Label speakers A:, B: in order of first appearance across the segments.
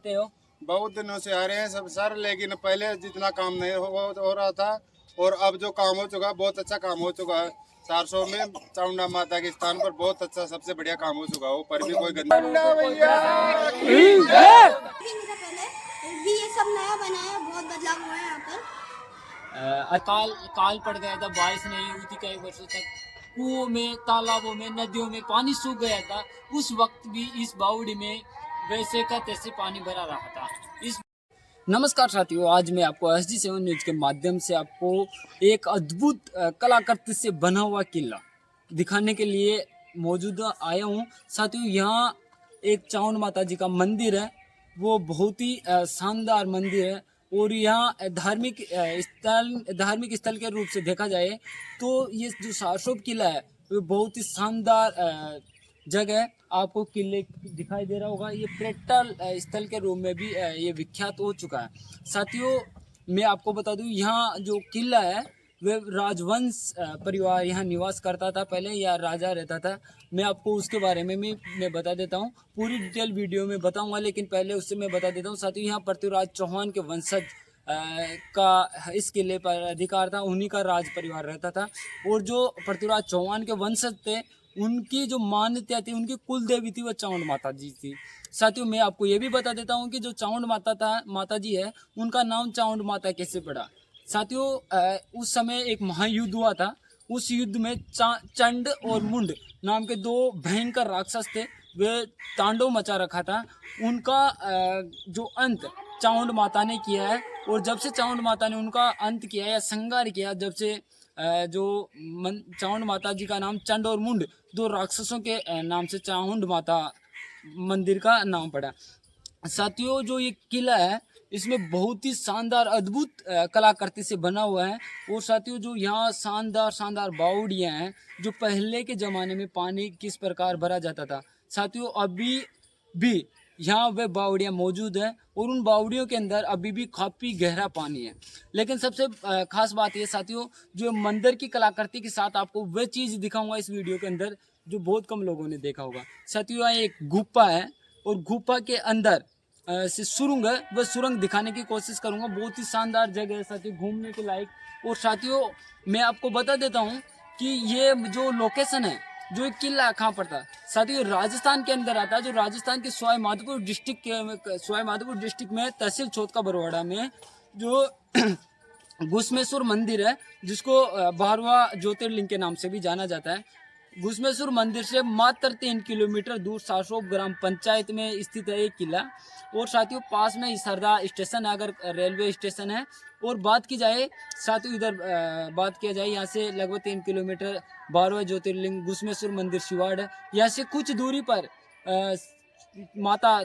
A: आते हो?
B: बहुत दिनों से आ रहे हैं सब सर, लेकिन पहले जितना काम नहीं हो रहा था, और अब जो काम हो चुका है बहुत अच्छा काम हो चुका है। 400 में चामुंडा माता के स्थान पर बहुत अच्छा सबसे बढ़िया काम हो चुका है। ऊपर भी कोई गंदा
C: पहले भी ये सब नया बनाया, बहुत बदलाव हुआ है यहाँ पर।
A: काल पड़ गया था, बारिश नहीं हुई थी कई वर्षों तक। कुओं में, तालाबों में, नदियों में पानी सूख गया था। उस वक्त भी इस बावड़ी में वैसे का तैसे पानी भरा रहा था। इस नमस्कार साथियों, आज मैं आपको SG7 न्यूज के माध्यम से आपको एक अद्भुत कलाकृति से बना हुआ किला दिखाने के लिए मौजूदा आया हूँ। साथियों, यहाँ एक चामुंड माता जी का मंदिर है, वो बहुत ही शानदार मंदिर है। और यहाँ धार्मिक स्थल के रूप से देखा जाए तो ये जो सारसोब किला है वो बहुत ही शानदार जगह है। आपको किले दिखाई दे रहा होगा, ये पर्यटन स्थल के रूप में भी ये विख्यात हो चुका है। साथियों, मैं आपको बता दूं, यहाँ जो किला है वह राजवंश परिवार यहाँ निवास करता था पहले, या राजा रहता था। मैं आपको उसके बारे में मैं बता देता हूँ, पूरी डिटेल वीडियो में बताऊंगा, लेकिन पहले उससे मैं बता देता हूँ। साथियों, यहाँ पृथ्वीराज चौहान के वंशज का इस किले पर अधिकार था, उन्हीं का राज परिवार रहता था। और जो पृथ्वीराज चौहान के वंशज थे, उनकी जो मान्यता थी, उनकी कुल देवी थी वह चामुंड माता जी थी। साथियों, मैं आपको ये भी बता देता हूँ कि जो चामुंड माता जी है, उनका नाम चामुंड माता कैसे पड़ा। साथियों, उस समय एक महायुद्ध हुआ था। उस युद्ध में चंड और मुंड नाम के दो भयंकर राक्षस थे, वे तांडव मचा रखा था। उनका जो अंत चामुंड माता ने किया है। और जब से चामुंड माता ने उनका अंत किया या संहार किया, जब से जो चामुंड माता जी का नाम चंड और मुंड दो राक्षसों के नाम से चामुंड माता मंदिर का नाम पड़ा। साथियों, जो ये किला है इसमें बहुत ही शानदार अद्भुत कलाकृति से बना हुआ है। और साथियों, जो यहाँ शानदार बावड़ियाँ हैं, जो पहले के ज़माने में पानी किस प्रकार भरा जाता था, साथियों अभी भी यहाँ वे बावड़ियाँ मौजूद हैं। और उन बावड़ियों के अंदर अभी भी काफ़ी गहरा पानी है। लेकिन सबसे खास बात ये साथियों, जो मंदिर की कलाकृति के साथ आपको वह चीज़ दिखाऊंगा इस वीडियो के अंदर जो बहुत कम लोगों ने देखा होगा। साथियों, यहाँ एक गुफा है, और गुफा के अंदर से सुरंग है, वह सुरंग दिखाने की कोशिश करूंगा। बहुत ही शानदार जगह है साथियों, घूमने के लायक। और साथियों, मैं आपको बता देता हूं कि ये जो लोकेशन है, जो एक किला कहाँ पर था, साथियों राजस्थान के अंदर आता है। जो राजस्थान के सवाई माधोपुर डिस्ट्रिक्ट में तहसील चौथ का बरवाड़ा में जो घुसमेश्वर मंदिर है, जिसको 12वां ज्योतिर्लिंग के नाम से भी जाना जाता है। घुसमेश्वर मंदिर से मात्र 3 किलोमीटर दूर सारसोब ग्राम पंचायत में स्थित है एक किला। और साथियों, पास में सरदा स्टेशन अगर रेलवे स्टेशन है। और बात की जाए साथियों, इधर बात किया जाए, यहाँ से लगभग 3 किलोमीटर 12वां ज्योतिर्लिंग घुसमेश्वर मंदिर शिवाड़ है। यहाँ से कुछ दूरी पर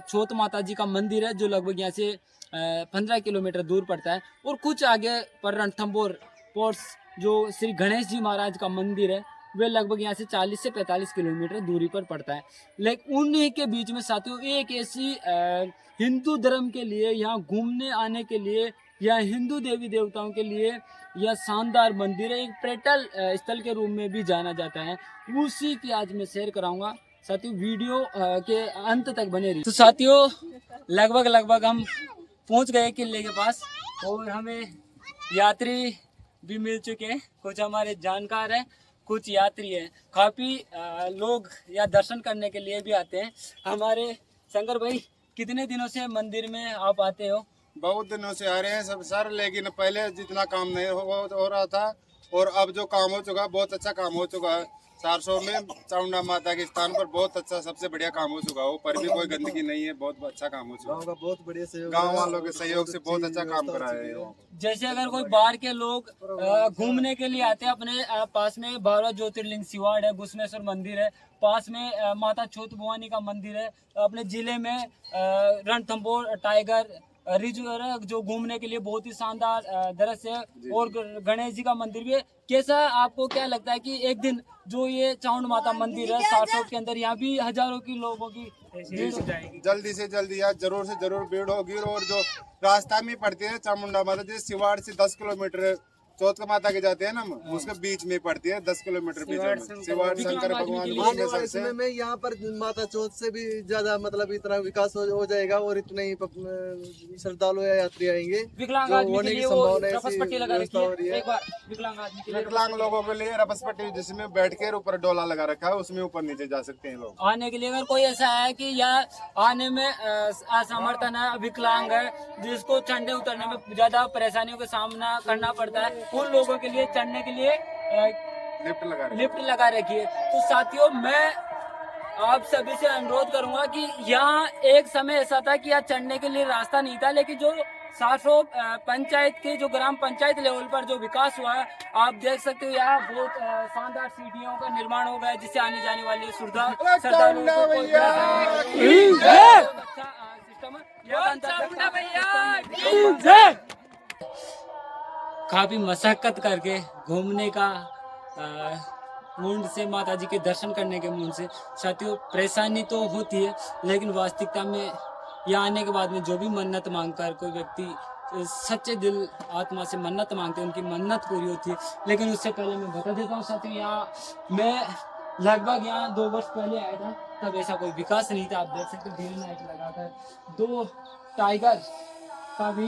A: छोट माता जी का मंदिर है, जो लगभग यहाँ से 15 किलोमीटर दूर पड़ता है। और कुछ आगे पर रणथंबोर पोर्स जो श्री गणेश जी महाराज का मंदिर है, वे लगभग यहाँ से 40 से 45 किलोमीटर दूरी पर पड़ता है। लेकिन उन्हीं के बीच में साथियों एक ऐसी हिंदू धर्म के लिए, यहाँ घूमने आने के लिए, या हिंदू देवी देवताओं के लिए यह शानदार मंदिर है, एक पर्यटन स्थल के रूप में भी जाना जाता है। उसी की आज मैं शेयर कराऊंगा। साथियों, वीडियो के अंत तक बने रहिए। तो साथियों, लगभग हम पहुंच गए किले के पास, और हमें यात्री भी मिल चुके हैं। कुछ हमारे जानकार हैं, कुछ यात्री हैं। काफ़ी लोग यहाँ दर्शन करने के लिए भी आते हैं। हमारे शंकर भाई, कितने दिनों से मंदिर में आप आते हो?
B: बहुत दिनों से आ रहे हैं सब सर, लेकिन पहले जितना काम नहीं हो रहा था, और अब जो काम हो चुका है बहुत अच्छा काम हो चुका है। 400 में चामुंडा माता के स्थान पर बहुत अच्छा सबसे बढ़िया काम हो चुका है। ऊपर भी कोई गंदगी नहीं है, बहुत अच्छा काम हो चुका है।
D: बहुत बढ़िया सहयोग,
B: गाँव वालों के सहयोग से बहुत अच्छा काम कराया है।
A: जैसे अगर कोई बाहर के लोग घूमने के लिए आते हैं, अपने पास में 12 ज्योतिर्लिंग शिवाड़ है, घुसमेश्वर मंदिर है, पास में माता छोट भवानी का मंदिर है, अपने जिले में रणथंबोर टाइगर रिजर्व जो घूमने के लिए बहुत ही शानदार दृश्य है, और गणेश जी का मंदिर भी है। कैसा आपको क्या लगता है कि एक दिन जो ये चामुंड माता मंदिर है सारसोब के अंदर, यहाँ भी हजारों की लोगों की भीड़ हो जाएगी?
B: जल्दी से जल्दी यार जरूर से जरूर भीड़ होगी। और जो रास्ता में पड़ती है चामुंडा माता जी, सिवाड़ से 10 किलोमीटर चौथ माता की जाते हैं ना, उसके बीच में पड़ती है, 10 किलोमीटर बीच में शिवाड़ शंकर भगवान
D: आने
B: उसमें
D: वाले
B: सबसे
D: समय में यहाँ पर माता चौथ से भी ज्यादा मतलब इतना विकास हो जाएगा और इतने ही श्रद्धालु या यात्री आएंगे
A: विकलांग
D: जो
A: आदमी के
D: होने की
A: लिए वो
D: संभावना
A: रपस
D: ऐसी
A: पट्टी लगा रखी
D: व्यवस्था हो रही
A: है
D: है।
A: एक बार विकलांग आदमी के लिए
B: विकलांग लोगों के लिए रपस पट्टी जिसमें बैठ के ऊपर डोला लगा रखा है, उसमें ऊपर नीचे जा सकते हैं लोग
A: आने के लिए। अगर कोई ऐसा है कि या आने में असमर्थन है, विकलांग है, जिसको चढ़ने उतरने में ज्यादा परेशानियों का सामना करना पड़ता है, उन लोगों के लिए चढ़ने के लिए लिफ्ट लगा रखी है। तो साथियों, मैं आप सभी से अनुरोध करूंगा कि यहाँ एक समय ऐसा था कि यहाँ चढ़ने के लिए रास्ता नहीं था, लेकिन जो 700 पंचायत के जो ग्राम पंचायत लेवल पर जो विकास हुआ है, आप देख सकते हो यहाँ बहुत शानदार सीढ़ियों का निर्माण हो गया है, जिससे आने जाने वाले श्रद्धालुओं को कोई परेशानी नहीं। अच्छा सिस्टम है। काफी मशक्कत करके घूमने का मूड से, माता जी के दर्शन करने के मूड से साथियों, परेशानी तो होती है, लेकिन वास्तविकता में यहाँ आने के बाद में जो भी मन्नत मांगकर कोई व्यक्ति सच्चे दिल आत्मा से मन्नत मांगते हैं, उनकी मन्नत पूरी होती है। लेकिन उससे पहले मैं बता देता हूँ साथियों, यहाँ मैं लगभग यहाँ 2 वर्ष पहले आया था, तब ऐसा कोई विकास नहीं था। आप देख सकते हो डे नाइट लगाकर 2 टाइगर का भी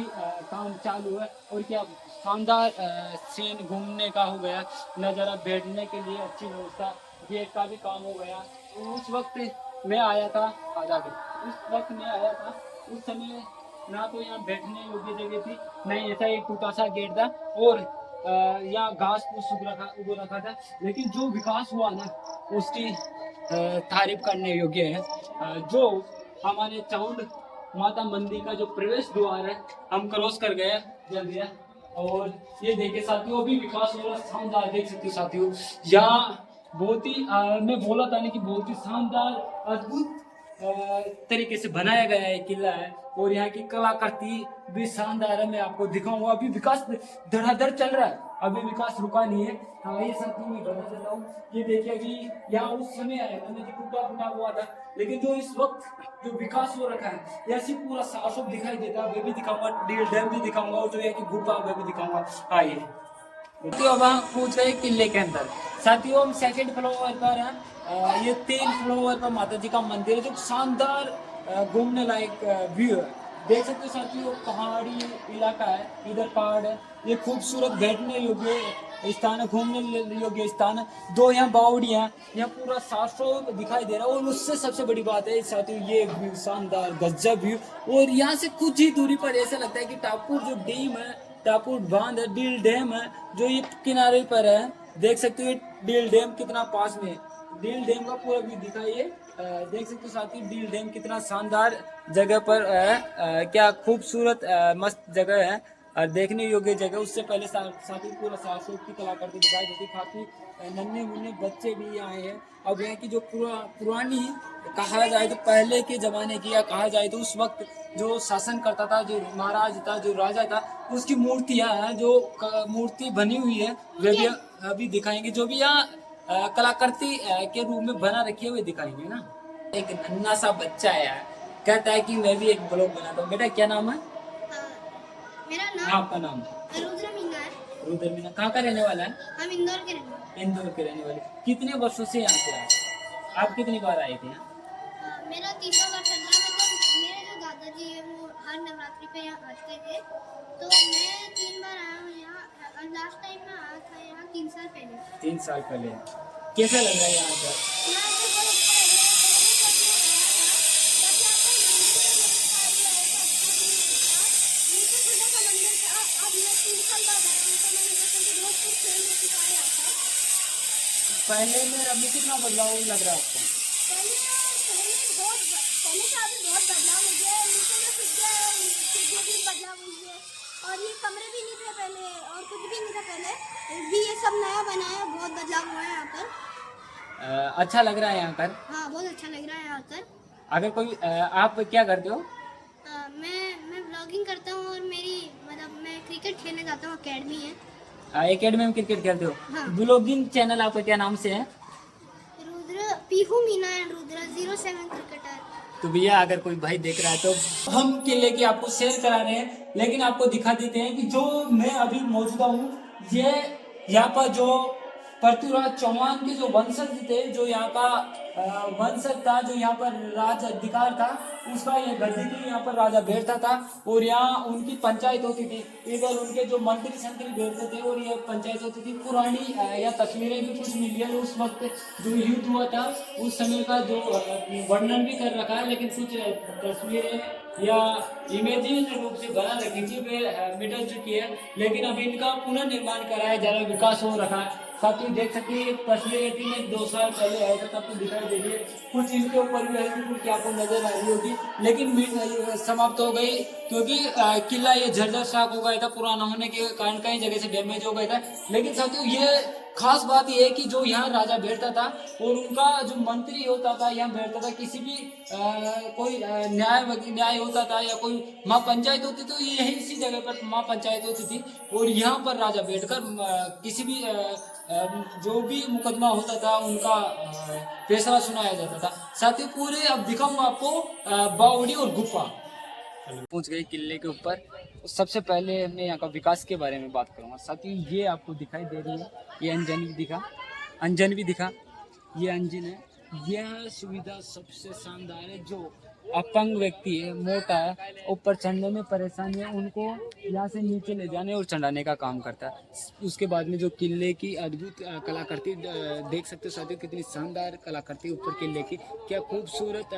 A: काम चालू है। और क्या शानदार सीन घूमने का हो गया, नज़ारा बैठने के लिए अच्छी व्यवस्था, गेट का भी काम हो गया। उस वक्त मैं आया था उस समय ना तो यहाँ बैठने योग्य जगह थी, नहीं ऐसा एक टूटा सा गेट था, और यहाँ घास फूस उग रखा था। लेकिन जो विकास हुआ ना, उसकी तारीफ करने योग्य है। जो हमारे चाउंड माता मंदिर का जो प्रवेश द्वार है, हम क्रॉस कर गए जल्दी, और ये देखिए साथियों, अभी विकास हो रहा है, शानदार देख सकते हो साथियों। यहाँ बहुत ही मैं बोला था ना कि बहुत ही शानदार अद्भुत तरीके से बनाया गया है किला है, और यहाँ की कलाकृति भी शानदार है। मैं आपको दिखाऊंगा, अभी विकास धड़ाधड़ चल रहा है, अभी विकास रुका नहीं है। हाँ, ये साथियों मैं बता देता हूँ, ये देखिए अभी यहाँ उस समय आया था मुझे टूटा हुआ था, लेकिन जो इस वक्त जो विकास हो रखा है, ऐसे पूरा साफ दिखाई देता है। वे भी दिखाऊंगा, डैम भी दिखाऊंगा, और जो है कि गुफा वे भी दिखाऊंगा। आइए अब हम पूछ रहे किले के अंदर। साथियों, हम 2nd फ्लोर पर हैं। ये 3 फ्लोर पर माता जी का मंदिर है, जो शानदार घूमने लायक व्यू है। देख सकते हो साथियों, पहाड़ी इलाका है, इधर पहाड़ है, ये खूबसूरत बैठने योग्य स्थान है, घूमने योग्य स्थान है। 2 यहाँ बावड़ियाँ, यहाँ पूरा 700 दिखाई दे रहा है। और उससे सबसे बड़ी बात है साथियों, ये व्यू शानदार गजब व्यू। और यहाँ से कुछ ही दूरी पर ऐसा लगता है कि टापुर जो डैम है, टापुर बांध है, डील डैम है, जो ये किनारे पर है। देख सकते हो डील डैम कितना पास में है, डील डैम का पूरा व्यू दिखाइए। देख सकते हो साथी, डील डैम कितना शानदार जगह पर है, क्या खूबसूरत मस्त जगह है और देखने योग्य जगह। उससे पहले साथी पूरा 700 की कलाकृति दिखाई देती, काफी नन्हे मुन्ने बच्चे भी यहाँ आए हैं। अब यहाँ की जो पुरानी कहा जाए तो पहले के जमाने की, या कहा जाए तो उस वक्त जो शासन करता था, जो महाराज था, जो राजा था, उसकी मूर्तियाँ हैं, जो मूर्ति बनी हुई है, वे भी अभी दिखाएंगे। जो भी यहाँ कलाकृति के रूप में बना रखी है, वे दिखाएंगे ना। एक नन्हा सा बच्चा है यार, कहता है कि मैं भी एक ब्लॉग बनाता हूँ। बेटा क्या नाम है?
C: मेरा नाम,
A: आपका नाम?
C: रुद्र मीना है।
A: रुद्र मीना। कहाँ का रहने वाला है?
C: हम इंदौर के रहने वाले।
A: इंदौर के रहने वाले। कितने वर्षों से यहाँ पे आए? आप कितनी बार आए थे यहाँ?
C: मेरा 3रा वर्ष चल रहा है। मतलब मेरे जो दादाजी है वो हर नवरात्रि पे यहाँ आते थे, तो मैं 3 बार आया हूँ यहाँ। लास्ट टाइम मैं आया था यहाँ 3 साल पहले।
A: 3 साल पहले। कैसा लग रहा है यहाँ पर?
C: यहाँ पे बहुत अच्छा लग रहा है। पहले जब मैं आया था, तब यहाँ पर नीचे छोटा सा मंदिर था। अब मैं 3 साल बाद आया हूँ, तो मैंने देखा कि बहुत कुछ चेंज हो चुका है यहाँ पर।
A: पहले में अभी कितना बदलाव लग रहा है आपको?
C: पहले से अभी बहुत बदलाव हो गया है। नीचे जो सीढ़ियाँ भी बदलाव हुई है, और ये कमरे भी नहीं थे पहले, और कुछ भी नहीं था पहले, भी ये सब नया बना है। बहुत बदलाव हुआ है यहाँ पर।
A: अच्छा लग रहा है यहाँ पर?
C: हाँ, बहुत अच्छा लग रहा है यहाँ पर।
A: अगर कोई आप क्या करते हो?
C: मैं ब्लॉगिंग करता हूँ, और मेरी मतलब मैं क्रिकेट खेलने जाता हूँ, अकेडमी है।
A: एकेडमी में क्रिकेट खेलते हो?
C: हाँ।
A: ब्लॉगिंग चैनल आपका क्या नाम से है?
C: Rudra Pihu Meena and Rudra 07 cricketer.
A: तो भैया अगर कोई भाई देख रहा है तो हम किले की आपको शेयर करा रहे हैं, लेकिन आपको दिखा देते हैं कि जो मैं अभी मौजूदा हूँ ये यहाँ पर जो पृथ्वीराज चौहान के जो वंशज थे, जो यहाँ का वंशज था, जो यहाँ पर राज अधिकार था, उसका ये गद्दी थी, यहाँ पर राजा बैठता था और यहाँ उनकी पंचायत होती थी। इधर उनके जो मंत्री संतरी बैठते थे और ये पंचायत होती थी। पुरानी या तस्वीरें भी कुछ मिली है, उस वक्त जो युद्ध हुआ था उस समय का जो वर्णन भी कर रखा है, लेकिन कुछ तस्वीरें या इमेजिन रूप से बना रखी थी वे मिटल चुकी है, लेकिन अब इनका पुनर्निर्माण करा है, जरा विकास हो रखा है। साथ ही देख सकते हैं तस्वीरें थी, मैं 2 साल पहले आया था तब तो दिखाई दे रही है, कुछ इनके ऊपर भी हल्की फुल्की आपको नजर आ रही होगी, लेकिन समाप्त हो गई क्योंकि किला ये झरझर साफ हो गया था, पुराना होने के कारण कई जगह से डैमेज हो गया था। लेकिन साथियों ये खास बात यह है कि जो यहाँ राजा बैठता था और उनका जो मंत्री होता था यहाँ बैठता था, किसी भी कोई न्याय होता था या कोई महापंचायत होती तो ये इसी जगह पर महापंचायत होती थी और यहाँ पर राजा बैठकर किसी भी जो भी मुकदमा होता था उनका फैसला सुनाया जाता था। साथ ही पूरे अब दिखाऊंगा आपको बावड़ी और गुफा। पहुंच गए किले के ऊपर। सबसे पहले मैं यहाँ का विकास के बारे में बात करूँगा। साथ ही ये आपको दिखाई दे रही है, ये अंजन भी दिखा, ये अंजन है। यह सुविधा सबसे शानदार है। जो अपंग व्यक्ति है, मोटा है, ऊपर चढ़ने में परेशानी है, उनको यहाँ से नीचे ले जाने और चढ़ाने का काम करता है। उसके बाद में जो किले की अद्भुत कलाकृति देख सकते हो साथियों, कितनी शानदार कलाकृति ऊपर किले की, क्या खूबसूरत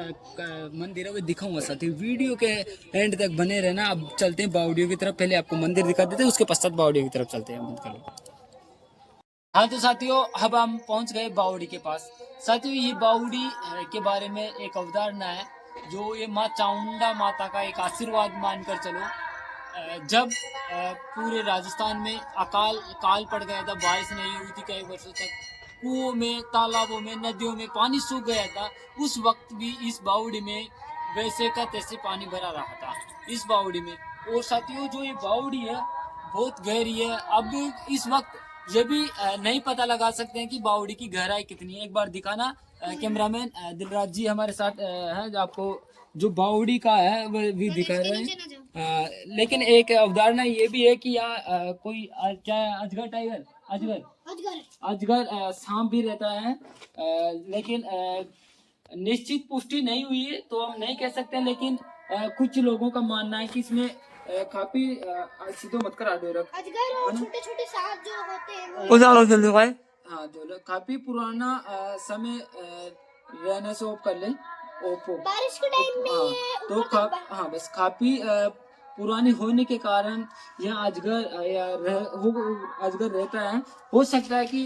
A: मंदिर है, वो दिखाऊंगा साथियों। वीडियो के एंड तक बने रहना। अब चलते हैं बावड़ियों की तरफ। पहले आपको मंदिर दिखा देते हैं, उसके पश्चात बावड़ियों की तरफ चलते हैं। बंद कर लो। हाँ तो साथियों अब हम पहुंच गए बावड़ी के पास। साथियों ये बावड़ी के बारे में एक अवधारणा है, जो ये माँ चामुंडा माता का एक आशीर्वाद मानकर चलो। जब पूरे राजस्थान में काल पड़ गया था, बारिश नहीं हुई थी कई वर्षों तक, कुओं में, तालाबों में, नदियों में पानी सूख गया था, उस वक्त भी इस बावड़ी में वैसे का तैसे पानी भरा रहा था इस बावड़ी में। और साथियों जो ये बावड़ी है बहुत गहरी है। अब इस वक्त ये भी नहीं पता लगा सकते हैं कि बावड़ी की गहराई कितनी है। एक बार दिखाना कैमरामैन दिलराज जी हमारे साथ है, जो आपको जो बावड़ी का है वो भी दिखा रहे हैं। लेकिन एक अवधारणा ये भी है कि यहाँ कोई क्या अजगर टाइगर अजगर सांप भी रहता है, लेकिन निश्चित पुष्टि नहीं हुई है तो हम नहीं कह सकते। लेकिन कुछ लोगों का मानना है कि इसमें काफी सीधो मत कर
C: अजगर और छोटे-छोटे सांप जो होते हैं
A: हाँ जो काफी पुराना समय रहने से ऑफ कर ले ओप्पो
C: बारिश के टाइम में
A: हाँ तो हाँ बस काफी पुरानी होने के कारण यहाँ अजगर अजगर रहता है। हो सकता है कि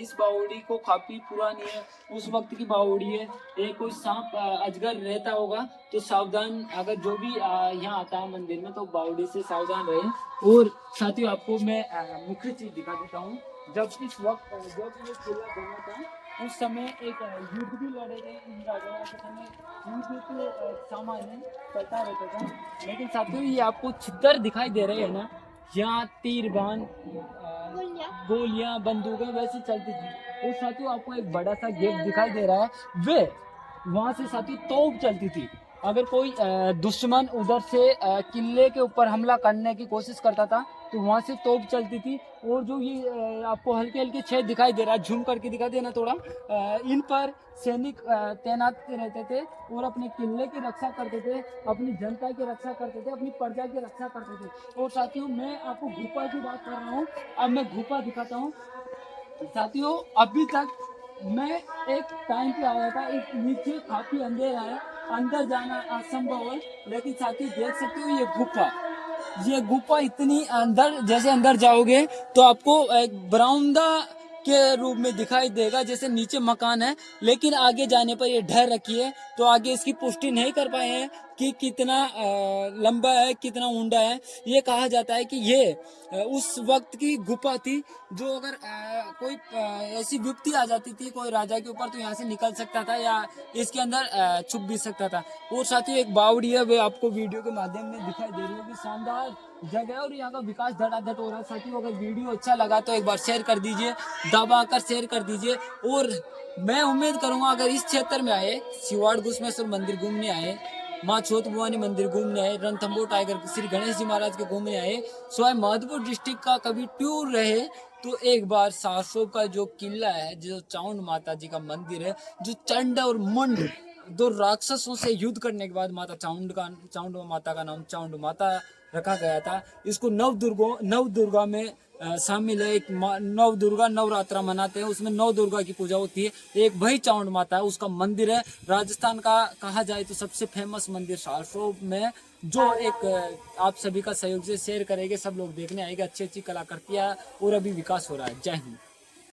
A: इस बावड़ी को काफी पुरानी है, उस वक्त की बावड़ी है, एक कोई सांप अजगर रहता होगा तो सावधान, अगर जो भी यहाँ आता है मंदिर में तो बावड़ी से सावधान रहे। और साथियों आपको मैं मुख्य चीज दिखा देता हूँ। जब इस वक्त जब ये किला बना था उस समय एक युद्ध भी लड़े गए इन राजाओं के समय, युद्ध तो सामान्य चलता रहता था। लेकिन साथियों ये आपको छिद्र दिखाई दे रहे हैं ना, यहाँ तीर बाण गोलियां बंदूकें वैसे चलती थी। और साथियों आपको एक बड़ा सा गेट दिखाई दे रहा है, वे वहां से साथियों तोप चलती थी। अगर कोई दुश्मन उधर से किले के ऊपर हमला करने की कोशिश करता था तो वहां से तोप चलती थी। और जो ये आपको हल्के हल्के छेद दिखाई दे रहा है, झूम करके दिखा देना थोड़ा, इन पर सैनिक तैनात रहते थे और अपने किले की रक्षा करते थे, अपनी जनता की रक्षा करते थे, अपनी प्रजा की रक्षा करते थे। और साथियों मैं आपको गुफा की बात कर रहा हूँ, अब मैं गुफा दिखाता हूँ। साथियों अभी तक मैं एक टाइम पे आया था, एक नीचे काफी अंधेरा है, अंदर जाना असंभव है। लेकिन साथियों देख सकते हो ये गुफा इतनी अंदर, जैसे अंदर जाओगे तो आपको एक बरामदा के रूप में दिखाई देगा, जैसे नीचे मकान है, लेकिन आगे जाने पर ये ढह रखी है। तो आगे इसकी पुष्टि नहीं कर पाए हैं कि कितना लंबा है, कितना ऊंडा है। ये कहा जाता है कि ये उस वक्त की गुफा थी, जो अगर कोई ऐसी विपत्ति आ जाती थी कोई राजा के ऊपर तो यहाँ से निकल सकता था या इसके अंदर छुप भी सकता था। और साथ ही एक बावड़ी है, वे आपको वीडियो के माध्यम में दिखाई दे रही होगी। शानदार जगह और यहाँ का विकास धड़ाधड़ हो रहा है। साथियों अगर वीडियो अच्छा लगा तो एक बार शेयर कर दीजिए, दबा कर शेयर कर दीजिए। और मैं उम्मीद करूँगा अगर इस क्षेत्र में आए, सिवाड़ घुसमेश्वर मंदिर घूमने आए माँ छोट भवानी मंदिर घूमने आए, रणथंबोर टाइगर श्री गणेश जी महाराज के घूमने आए, स्वाय माधोपुर डिस्ट्रिक्ट का कभी टूर रहे तो एक बार सारसों का जो किला है, जो चामुंड माता जी का मंदिर है, जो चंड और मुंड दो राक्षसों से युद्ध करने के बाद माता चामुंड माता का नाम चामुंड माता रखा गया था। इसको नव दुर्गा में शामिल है। एक नव दुर्गा नवरात्रा मनाते हैं, उसमें नव दुर्गा की पूजा होती है। एक वही चामुंड माता है, उसका मंदिर है। राजस्थान का कहा जाए तो सबसे फेमस मंदिर सारसों में, जो एक आप सभी का सहयोग से शेयर करेंगे, सब लोग देखने आएंगे। अच्छी अच्छी कलाकृतियाँ और अभी विकास हो रहा है। जय हिंद।